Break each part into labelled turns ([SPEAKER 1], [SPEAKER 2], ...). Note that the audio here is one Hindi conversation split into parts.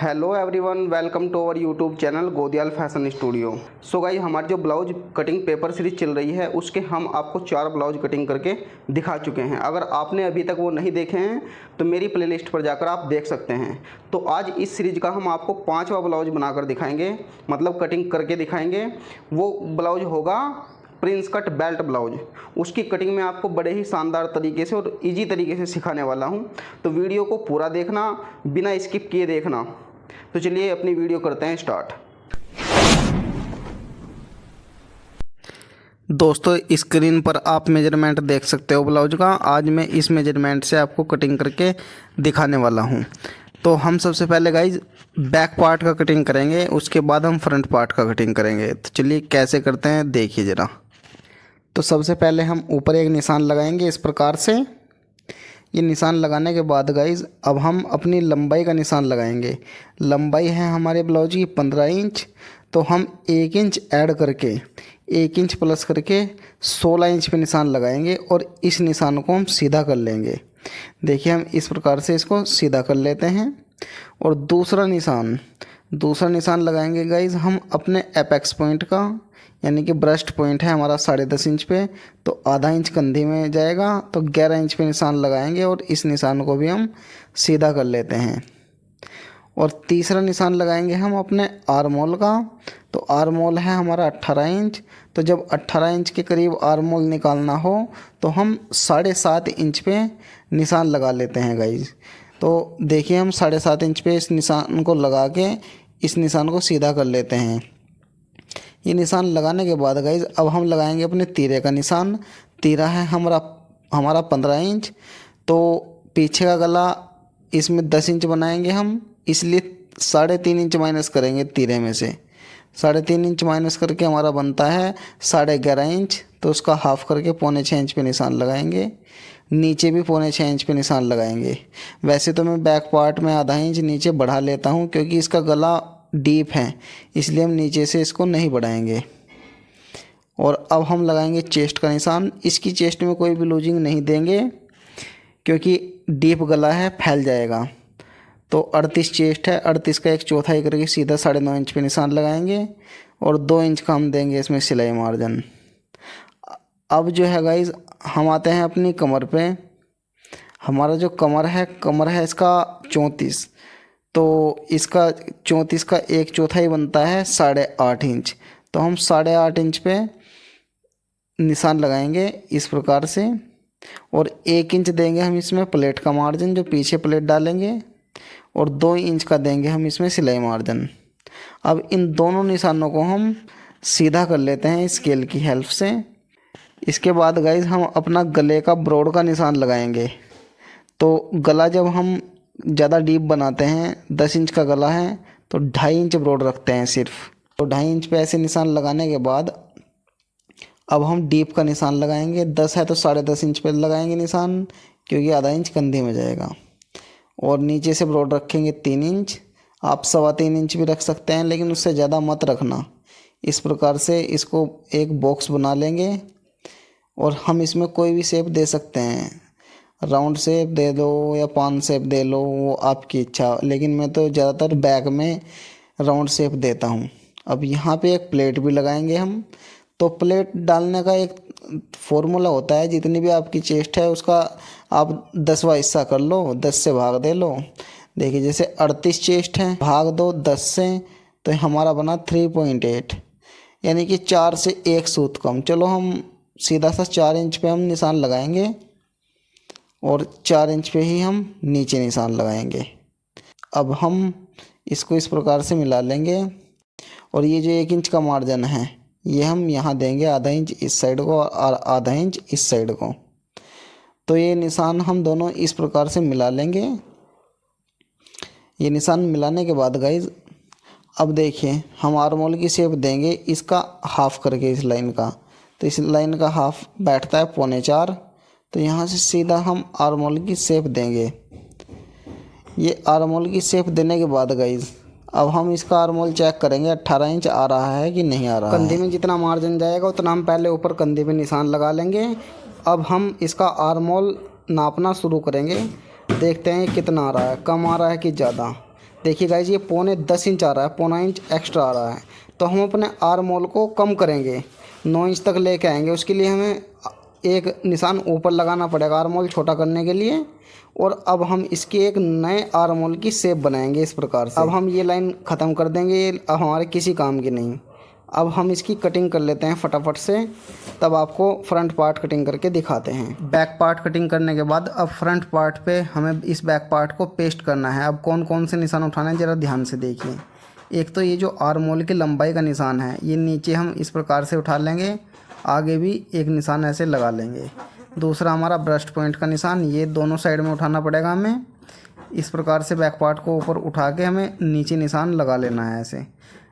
[SPEAKER 1] Hello everyone, welcome to our YouTube channel Godiyal fashion studio. So guys, हमारी जो ब्लाउज कटिंग पेपर सीरीज चल रही है उसके हम आपको 4 ब्लाउज कटिंग करके दिखा चुके हैं। अगर आपने अभी तक वो नहीं देखे हैं तो मेरी प्लेलिस्ट पर जाकर आप देख सकते हैं। तो आज इस सीरीज का हम आपको 5वां ब्लाउज बनाकर दिखाएंगे, मतलब कटिंग करके दिखाएंगे। वो ब्लाउज होगा प्रिंस कट बेल्ट ब्लाउज। उसकी कटिंग में आपको बड़े ही शानदार तरीके से और इजी तरीके से सिखाने वाला हूं, तो वीडियो को पूरा देखना, बिना स्किप किए देखना। तो चलिए अपनी वीडियो करते हैं स्टार्ट। दोस्तों, स्क्रीन पर आप मेजरमेंट देख सकते हो ब्लाउज का। आज मैं इस मेजरमेंट से आपको कटिंग करके दिखाने वाला हूं। तो हम सबसे पहले गाइज बैक पार्ट का कटिंग करेंगे, उसके बाद हम फ्रंट पार्ट का कटिंग करेंगे। तो चलिए कैसे करते हैं देखिए ज़रा। तो सबसे पहले हम ऊपर एक निशान लगाएंगे इस प्रकार से। ये निशान लगाने के बाद गाइज अब हम अपनी लंबाई का निशान लगाएंगे। लंबाई है हमारे ब्लाउज की 15 इंच, तो हम 1 इंच ऐड करके 1 इंच प्लस करके 16 इंच पे निशान लगाएंगे और इस निशान को हम सीधा कर लेंगे। देखिए हम इस प्रकार से इसको सीधा कर लेते हैं। और दूसरा निशान लगाएंगे गाइज हम अपने एपेक्स पॉइंट का, यानी कि ब्रस्ट पॉइंट है हमारा 10.5 इंच पे, तो आधा इंच कंधी में जाएगा, तो 11 इंच पे निशान लगाएंगे और इस निशान को भी हम सीधा कर लेते हैं। और तीसरा निशान लगाएंगे हम अपने आर्म होल का। तो आर्म होल है हमारा 18 इंच, तो जब 18 इंच के करीब आर्म होल निकालना हो तो हम 7.5 इंच पे निशान लगा लेते हैं गाइज। तो देखिए हम 7.5 इंच पे इस निशान को लगा के इस निशान को सीधा कर लेते हैं। ये निशान लगाने के बाद गाइज अब हम लगाएंगे अपने तीरे का निशान। तीरा है हमारा 15 इंच, तो पीछे का गला इसमें 10 इंच बनाएंगे हम, इसलिए 3.5 इंच माइनस करेंगे तीरे में से। 3.5 इंच माइनस करके हमारा बनता है 11.5 इंच, तो उसका हाफ करके 5.25 इंच पे निशान लगाएंगे। नीचे भी 5.25 इंच पे निशान लगाएंगे। वैसे तो मैं बैक पार्ट में आधा इंच नीचे बढ़ा लेता हूँ क्योंकि इसका गला डीप है, इसलिए हम नीचे से इसको नहीं बढ़ाएंगे। और अब हम लगाएंगे चेस्ट का निशान। इसकी चेस्ट में कोई भी लूजिंग नहीं देंगे क्योंकि डीप गला है, फैल जाएगा। तो 38 चेस्ट है, 38 का 1/4 करके सीधा 9.5 इंच पे निशान लगाएंगे और 2 इंच का हम देंगे इसमें सिलाई मार्जिन। अब जो है गाइज हम आते हैं अपनी कमर पे। हमारा जो कमर है इसका 34, तो इसका 34 का 1/4 बनता है 8.5 इंच। तो हम 8.5 इंच पे निशान लगाएंगे इस प्रकार से। और 1 इंच देंगे हम इसमें प्लेट का मार्जिन, जो पीछे प्लेट डालेंगे, और 2 इंच का देंगे हम इसमें सिलाई मार्जिन। अब इन दोनों निशानों को हम सीधा कर लेते हैं स्केल की हेल्प से। इसके बाद गाइज हम अपना गले का ब्रॉड का निशान लगाएंगे। तो गला जब हम ज़्यादा डीप बनाते हैं, 10 इंच का गला है तो 2.5 इंच ब्रॉड रखते हैं सिर्फ। तो 2.5 इंच पे ऐसे निशान लगाने के बाद अब हम डीप का निशान लगाएंगे। 10 है तो 10.5 इंच पे लगाएंगे निशान, क्योंकि आधा इंच कंधे में जाएगा। और नीचे से ब्रॉड रखेंगे 3 इंच। आप 3.25 इंच भी रख सकते हैं, लेकिन उससे ज़्यादा मत रखना। इस प्रकार से इसको एक बॉक्स बना लेंगे और हम इसमें कोई भी शेप दे सकते हैं। राउंड शेप दे दो या पान शेप दे लो, वो आपकी इच्छा, लेकिन मैं तो ज़्यादातर बैक में राउंड शेप देता हूँ। अब यहाँ पे एक प्लेट भी लगाएंगे हम। तो प्लेट डालने का एक फॉर्मूला होता है, जितनी भी आपकी चेस्ट है उसका आप 10वां हिस्सा कर लो, 10 से भाग दे लो। देखिए जैसे 38 चेस्ट है, भाग दो 10 से, तो हमारा बना 3.8, यानी कि 4 से 1 सूत कम। चलो हम सीधा सा 4 इंच पे हम निशान लगाएंगे और 4 इंच पे ही हम नीचे निशान लगाएंगे। अब हम इसको इस प्रकार से मिला लेंगे और ये जो 1 इंच का मार्जिन है ये हम यहाँ देंगे, आधा इंच इस साइड को और आधा इंच इस साइड को। तो ये निशान हम दोनों इस प्रकार से मिला लेंगे। ये निशान मिलाने के बाद गाइज अब देखिए हम आर्म होल की शेप देंगे इसका हाफ करके इस लाइन का। तो इस लाइन का हाफ बैठता है 3.25, तो यहाँ से सीधा हम आर्म होल की शेप देंगे। ये आर्म होल की शेप देने के बाद गाइज अब हम इसका आर्म होल चेक करेंगे 18 इंच आ रहा है कि नहीं आ रहा है। कंधे में जितना मार्जिन जाएगा उतना हम पहले ऊपर कंधे पे निशान लगा लेंगे। अब हम इसका आर्म होल नापना शुरू करेंगे। देखते हैं कितना आ रहा है, कम आ रहा है कि ज़्यादा। देखिए गाइज ये 9.25 इंच आ रहा है, 0.25 इंच एक्स्ट्रा आ रहा है। तो हम अपने आर मोल को कम करेंगे, 9 इंच तक लेके आएंगे। उसके लिए हमें एक निशान ऊपर लगाना पड़ेगा आर मोल छोटा करने के लिए। और अब हम इसकी एक नए आर मोल की शेप बनाएंगे इस प्रकार से। अब हम ये लाइन ख़त्म कर देंगे, ये अब हमारे किसी काम की नहीं। अब हम इसकी कटिंग कर लेते हैं फटाफट से, तब आपको फ्रंट पार्ट कटिंग करके दिखाते हैं। बैक पार्ट कटिंग करने के बाद अब फ्रंट पार्ट पे हमें इस बैक पार्ट को पेस्ट करना है। अब कौन कौन से निशान उठाना है ज़रा ध्यान से देखिए। एक तो ये जो आर्म होल की लंबाई का निशान है, ये नीचे हम इस प्रकार से उठा लेंगे, आगे भी एक निशान ऐसे लगा लेंगे। दूसरा हमारा ब्रस्ट पॉइंट का निशान, ये दोनों साइड में उठाना पड़ेगा हमें। इस प्रकार से बैक पार्ट को ऊपर उठा के हमें नीचे निशान लगा लेना है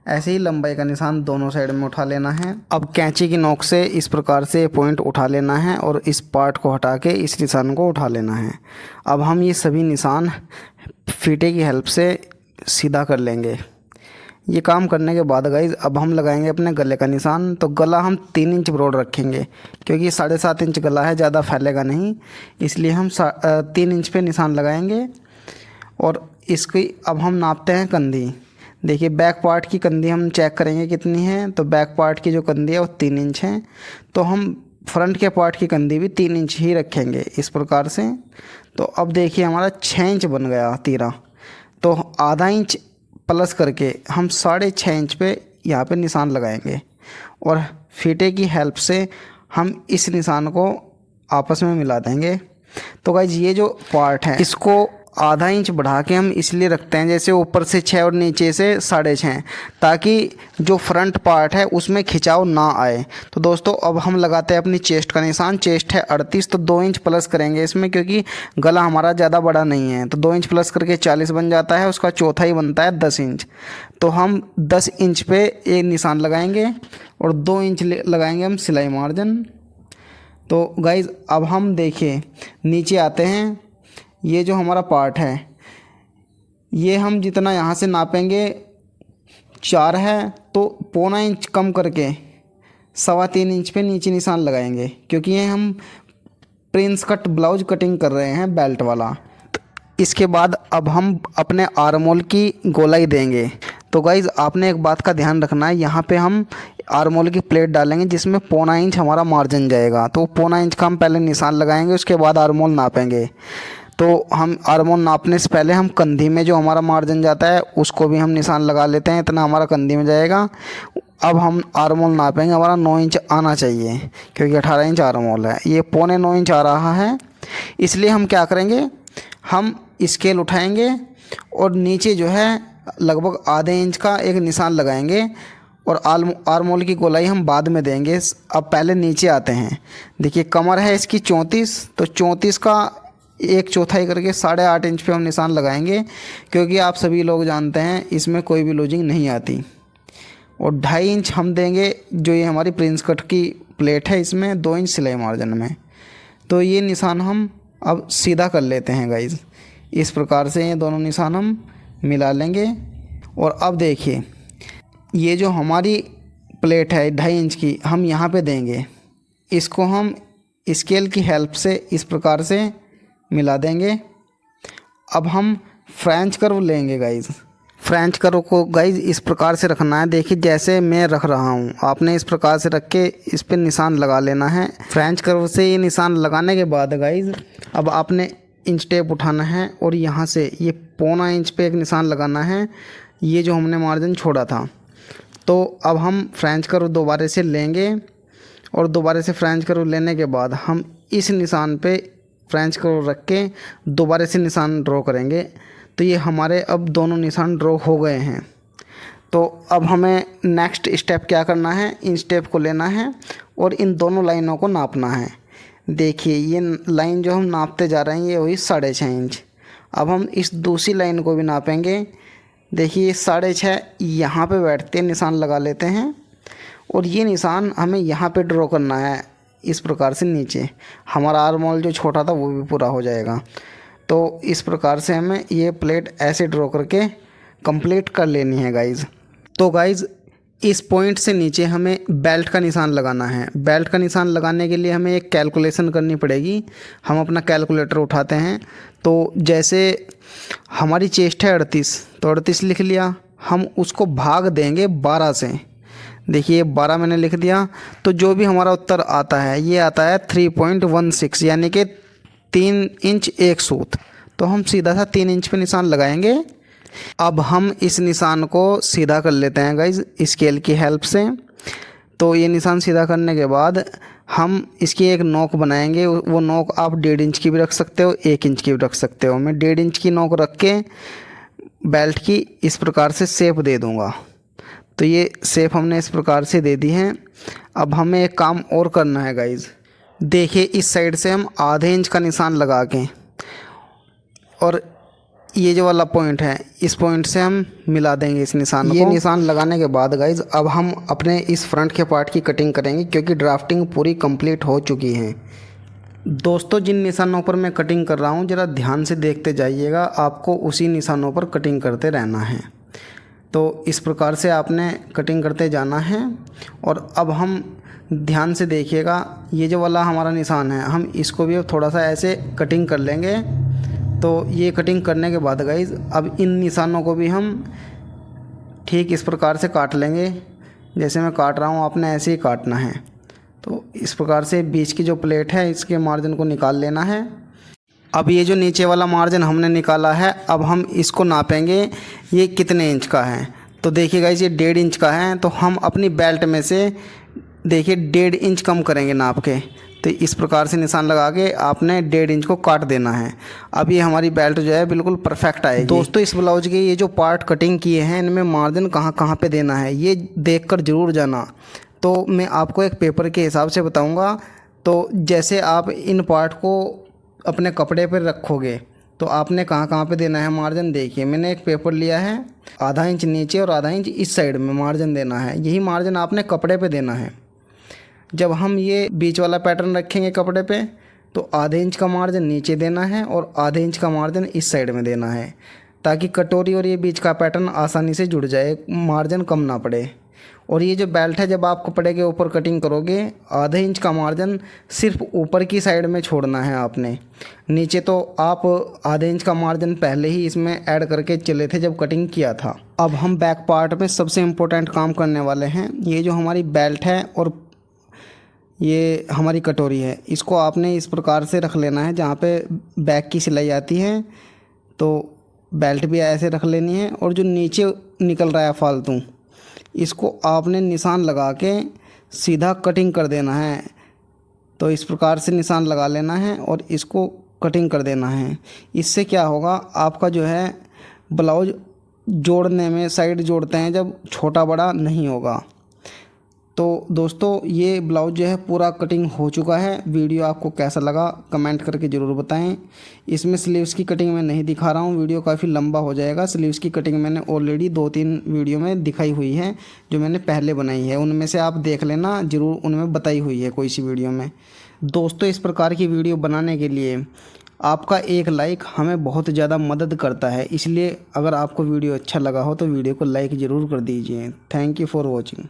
[SPEAKER 1] ऐसे ही लंबाई का निशान दोनों साइड में उठा लेना है। अब कैंची की नोक से इस प्रकार से पॉइंट उठा लेना है और इस पार्ट को हटा के इस निशान को उठा लेना है। अब हम ये सभी निशान फीते की हेल्प से सीधा कर लेंगे। ये काम करने के बाद गाइज अब हम लगाएंगे अपने गले का निशान। तो गला हम 3 इंच ब्रॉड रखेंगे, क्योंकि 7.5 इंच गला है, ज़्यादा फैलेगा नहीं, इसलिए हम 3 इंच पे निशान लगाएंगे। और इसकी अब हम नापते हैं कंधी। देखिए बैक पार्ट की कंधी हम चेक करेंगे कितनी है। तो बैक पार्ट की जो कंधी है वो 3 इंच है। तो हम फ्रंट के पार्ट की कंधी भी 3 इंच ही रखेंगे इस प्रकार से। तो अब देखिए हमारा 6 इंच बन गया तीरा। तो आधा इंच प्लस करके हम 6.5 इंच पे यहाँ पे निशान लगाएंगे और फीते की हेल्प से हम इस निशान को आपस में मिला देंगे। तो गाइज ये जो पार्ट है इसको आधा इंच बढ़ा के हम इसलिए रखते हैं, जैसे ऊपर से 6 और नीचे से 6.5, ताकि जो फ्रंट पार्ट है उसमें खिंचाव ना आए। तो दोस्तों अब हम लगाते हैं अपनी चेस्ट का निशान। चेस्ट है 38, तो 2 इंच प्लस करेंगे इसमें, क्योंकि गला हमारा ज़्यादा बड़ा नहीं है। तो 2 इंच प्लस करके 40 बन जाता है, उसका चौथा ही बनता है 10 इंच। तो हम 10 इंच पे एक निशान लगाएंगे और 2 इंच लगाएंगे हम सिलाई मार्जिन। तो गाइज़ अब हम देखिए नीचे आते हैं। ये जो हमारा पार्ट है ये हम जितना यहाँ से नापेंगे 4 है, तो 0.25 इंच कम करके 3.25 इंच पे नीचे निशान लगाएंगे, क्योंकि ये हम प्रिंस कट ब्लाउज कटिंग कर रहे हैं बेल्ट वाला। इसके बाद अब हम अपने आर्म होल की गोलाई देंगे। तो गाइज़ आपने एक बात का ध्यान रखना है, यहाँ पे हम आर्म होल की प्लेट डालेंगे जिसमें 0.25 इंच हमारा मार्जिन जाएगा। तो 0.25 इंच का हम पहले निशान लगाएंगे, उसके बाद आर्म होल नापेंगे। तो हम आर्म होल नापने से पहले हम कंधी में जो हमारा मार्जिन जाता है उसको भी हम निशान लगा लेते हैं, इतना हमारा कंधी में जाएगा। अब हम आर्म होल नापेंगे, हमारा 9 इंच आना चाहिए, क्योंकि 18 इंच आर्म होल है। ये 0.25 इंच आ रहा है, इसलिए हम क्या करेंगे, हम स्केल उठाएंगे और नीचे जो है लगभग आधे इंच का एक निशान लगाएंगे और आर्म होल की गोलाई हम बाद में देंगे। अब पहले नीचे आते हैं। देखिए कमर है इसकी 34, तो 34 का 1/4 करके 8.5 इंच पे हम निशान लगाएंगे, क्योंकि आप सभी लोग जानते हैं इसमें कोई भी लूजिंग नहीं आती। और 2.5 इंच हम देंगे, जो ये हमारी प्रिंस कट की प्लेट है इसमें 2 इंच सिलाई मार्जिन में। तो ये निशान हम अब सीधा कर लेते हैं गाइज़। इस प्रकार से ये दोनों निशान हम मिला लेंगे। और अब देखिए ये जो हमारी प्लेट है 2.5 इंच की, हम यहाँ पे देंगे। इसको हम स्केल की हेल्प से इस प्रकार से मिला देंगे। अब हम फ्रेंच कर्व लेंगे गाइज़। फ्रेंच कर्व को गाइज़ इस प्रकार से रखना है। देखिए जैसे मैं रख रहा हूँ, आपने इस प्रकार से रख के इस पर निशान लगा लेना है। फ्रेंच कर्व से ये निशान लगाने के बाद गाइज़ अब आपने इंच टेप उठाना है और यहाँ से ये 0.25 इंच पे एक निशान लगाना है, ये जो हमने मार्जिन छोड़ा था। तो अब हम फ्रेंच कर्व दोबारा से लेंगे और दोबारा से फ्रेंच कर्व लेने के बाद हम इस निशान पे फ्रेंच कर्व रख के दोबारा से निशान ड्रॉ करेंगे। तो ये हमारे अब दोनों निशान ड्रॉ हो गए हैं। तो अब हमें नेक्स्ट स्टेप क्या करना है, इन स्टेप को लेना है और इन दोनों लाइनों को नापना है। देखिए ये लाइन जो हम नापते जा रहे हैं ये हुई 6.5 इंच। अब हम इस दूसरी लाइन को भी नापेंगे। देखिए 6.5 यहाँ पे बैठते निशान लगा लेते हैं और ये निशान हमें यहाँ पे ड्रॉ करना है इस प्रकार से नीचे। हमारा आर्म होल जो छोटा था वो भी पूरा हो जाएगा। तो इस प्रकार से हमें ये प्लेट ऐसे ड्रॉ करके कंप्लीट कर लेनी है गाइज़। तो गाइज़ इस पॉइंट से नीचे हमें बेल्ट का निशान लगाना है। बेल्ट का निशान लगाने के लिए हमें एक कैलकुलेशन करनी पड़ेगी। हम अपना कैलकुलेटर उठाते हैं। तो जैसे हमारी चेस्ट है 38, तो 38 लिख लिया। हम उसको भाग देंगे 12 से। देखिए 12 मैंने लिख दिया। तो जो भी हमारा उत्तर आता है ये आता है 3.16, यानी कि 3 इंच 1 सूत। तो हम सीधा सा 3 इंच पे निशान लगाएंगे। अब हम इस निशान को सीधा कर लेते हैं गाइज स्केल की हेल्प से। तो ये निशान सीधा करने के बाद हम इसकी एक नोक बनाएंगे। वो नोक आप 1.5 इंच की भी रख सकते हो, 1 इंच की भी रख सकते हो। मैं 1.5 इंच की नोक रख के बेल्ट की इस प्रकार से शेप दे दूँगा। तो ये शेप हमने इस प्रकार से दे दी है। अब हमें एक काम और करना है गाइज। देखिए इस साइड से हम आधे इंच का निशान लगा के, और ये जो वाला पॉइंट है इस पॉइंट से हम मिला देंगे इस निशान को। ये निशान लगाने के बाद गाइज अब हम अपने इस फ्रंट के पार्ट की कटिंग करेंगे, क्योंकि ड्राफ्टिंग पूरी कंप्लीट हो चुकी है। दोस्तों जिन निशानों पर मैं कटिंग कर रहा हूँ ज़रा ध्यान से देखते जाइएगा, आपको उसी निशानों पर कटिंग करते रहना है। तो इस प्रकार से आपने कटिंग करते जाना है। और अब हम ध्यान से देखिएगा, ये जो वाला हमारा निशान है हम इसको भी अब थोड़ा सा ऐसे कटिंग कर लेंगे। तो ये कटिंग करने के बाद गाइज अब इन निशानों को भी हम ठीक इस प्रकार से काट लेंगे। जैसे मैं काट रहा हूँ आपने ऐसे ही काटना है। तो इस प्रकार से बीच की जो प्लेट है इसके मार्जिन को निकाल लेना है। अब ये जो नीचे वाला मार्जिन हमने निकाला है, अब हम इसको नापेंगे ये कितने इंच का है। तो देखिए गाइज ये 1.5 इंच का है। तो हम अपनी बेल्ट में से देखिए 1.5 इंच कम करेंगे नाप के। तो इस प्रकार से निशान लगा के आपने 1.5 इंच को काट देना है। अब ये हमारी बेल्ट जो है बिल्कुल परफेक्ट आएगी। दोस्तों इस ब्लाउज के ये जो पार्ट कटिंग किए हैं इनमें मार्जिन कहाँ कहाँ पे देना है ये देखकर ज़रूर जाना। तो मैं आपको एक पेपर के हिसाब से बताऊंगा। तो जैसे आप इन पार्ट को अपने कपड़े पर रखोगे तो आपने कहाँ कहाँ पे देना है मार्जिन। देखिए मैंने एक पेपर लिया है, आधा इंच नीचे और आधा इंच इस साइड में मार्जिन देना है। यही मार्जिन आपने कपड़े पे देना है। जब हम ये बीच वाला पैटर्न रखेंगे कपड़े पे तो आधे इंच का मार्जिन नीचे देना है और आधे इंच का मार्जिन इस साइड में देना है, ताकि कटोरी और ये बीच का पैटर्न आसानी से जुड़ जाए, मार्जिन कम ना पड़े। और ये जो बेल्ट है जब आप कपड़े के ऊपर कटिंग करोगे आधे इंच का मार्जिन सिर्फ ऊपर की साइड में छोड़ना है आपने। नीचे तो आप आधे इंच का मार्जिन पहले ही इसमें ऐड करके चले थे जब कटिंग किया था। अब हम बैक पार्ट में सबसे इम्पोर्टेंट काम करने वाले हैं। ये जो हमारी बेल्ट है और ये हमारी कटोरी है, इसको आपने इस प्रकार से रख लेना है जहाँ पे बैक की सिलाई आती है। तो बेल्ट भी ऐसे रख लेनी है। और जो नीचे निकल रहा है फालतू, इसको आपने निशान लगा के सीधा कटिंग कर देना है। तो इस प्रकार से निशान लगा लेना है और इसको कटिंग कर देना है। इससे क्या होगा, आपका जो है ब्लाउज जोड़ने में, साइड जोड़ते हैं जब, छोटा बड़ा नहीं होगा। तो दोस्तों ये ब्लाउज जो है पूरा कटिंग हो चुका है। वीडियो आपको कैसा लगा कमेंट करके ज़रूर बताएं। इसमें स्लीव्स की कटिंग मैं नहीं दिखा रहा हूँ, वीडियो काफ़ी लंबा हो जाएगा। स्लीव्स की कटिंग मैंने ऑलरेडी 2-3 वीडियो में दिखाई हुई है, जो मैंने पहले बनाई है। उनमें से आप देख लेना ज़रूर, उनमें बताई हुई है कोई सी वीडियो में। दोस्तों इस प्रकार की वीडियो बनाने के लिए आपका एक लाइक हमें बहुत ज़्यादा मदद करता है। इसलिए अगर आपको वीडियो अच्छा लगा हो तो वीडियो को लाइक ज़रूर कर दीजिए। Thank you for watching.